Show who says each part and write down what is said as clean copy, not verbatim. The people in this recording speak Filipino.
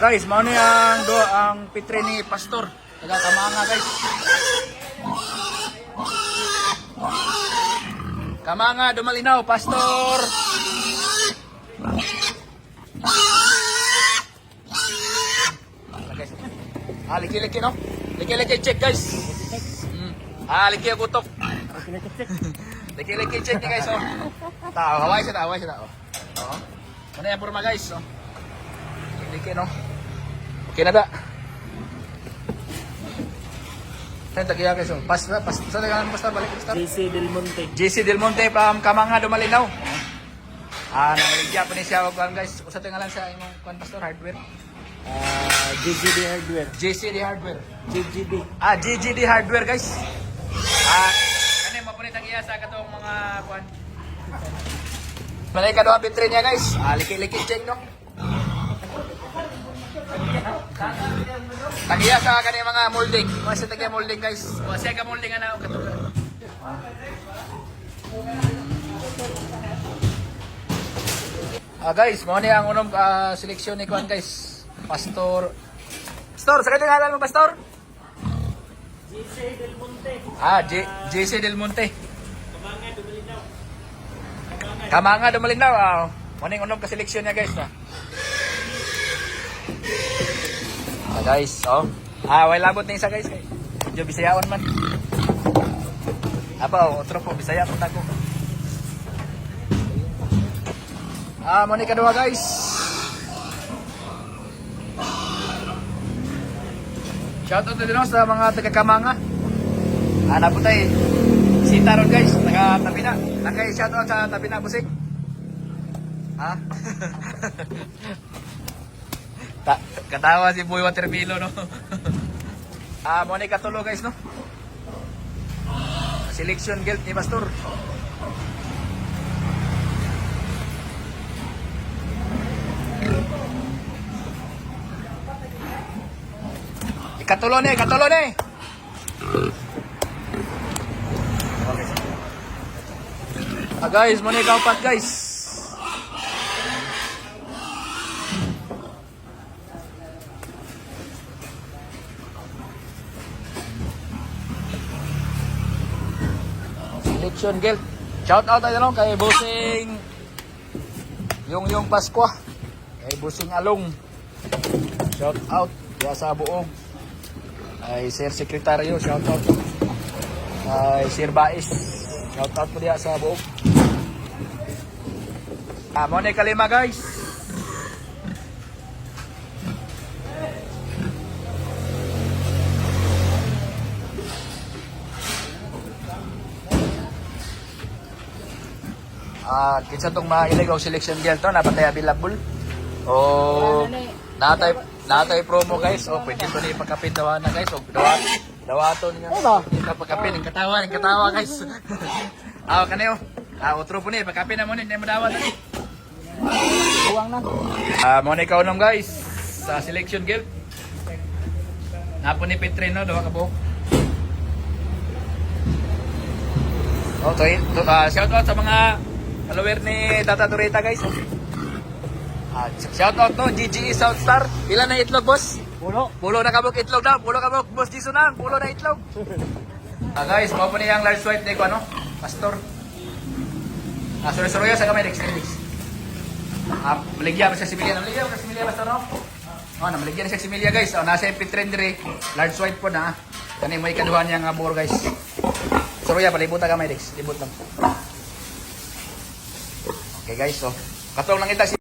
Speaker 1: Guys, mao ni ang pitre ni Pastor. Taga-Kamanga guys. Kamanga Dumalinaw, Pastor. Liki-liki no? Liki-liki check guys. Liki ang kutok. Liki-liki check ni guys oh. Haway siya. Oh. Ano yan purma guys oh. Liki no? Okay na da. Saan tagiya guys oh. Saan tagiya Pastor? Balik Pastor? JC Del Monte from Kamanga Dumalinaw. Namaligya pa ni siya wag guys. Usa tingalan sa imong Pastor hardware.
Speaker 2: GGD Hardware.
Speaker 1: JCD Hardware.
Speaker 2: GGD.
Speaker 1: GGD Hardware guys. Kani mapunit ang iya sa katong mga kuan. Malay ka daw ang bitre niya guys. Liki-liki check no. Tagiya sa kani mga molding. Kasi tagiya molding guys. Kasi ka molding ana katong. Guys, mo ni ang unong seleksyon ni kuan guys. Pastor, sa kanya ngalan mo, Pastor?
Speaker 2: JC Del Monte.
Speaker 1: JC Del Monte. Kamanga Dumalinaw. Maning unong kaseleksyon niya, guys. Guys, oh. Way labot na isa, guys. Medyo Bisayawan man. Otro po, Bisaya po tako. Mani kadua, guys. Shoutout na din ako sa mga taga-Kamanga. Po tayo. Sita ron guys, taga-tabi na. Shoutout sa tabi na, busik. Katawa si Boy Watermilo, no? Muna katulo guys, no? Selection guild ni Pastor. Katulo ni. Guys, muna kaupat guys. Selection guild. Shout out tayo lang kay Busing yung Paskwa. Kay Busing Along. Shout out diya sa buong. Ay Sir Sekretaryo, shout out. Ay Sir Bais, shout out po diya sa buong. Mo ni kalima guys. Kinsa tong mailig og selection girl to napatay available. Natay promo guys. Pwede ko ni ipakapin dawa na guys. Dawaton nga. Ipakapin ng katawa guys. Kanayo. Otro po ni ipakapin na mo ni madawat. Buwang na. Mo ni kaunom guys sa selection guild. Napo ni Petrino dawa ka buhok. Shout out sa mga follower ni Tata Tureta guys. Shout out no, GGE Southstar. Ilan na itlog boss? Pulo na kabok itlog na. Pulo kabok boss Jason na. Pulo na itlog. Guys, mo po niya ang large white ni ko ano? Pastor. Sorry sa kamay Dex. Maligya pa siya si Milia. Maligya pa si Milia Pastor no? Namaligya na siya si Milia guys. Nasa yung pitrendry. Large white po na. Kani may kaduhan niya nga bor guys. Sorry palibutan kamay Dex. Libot lang. Okay guys, katong lang kita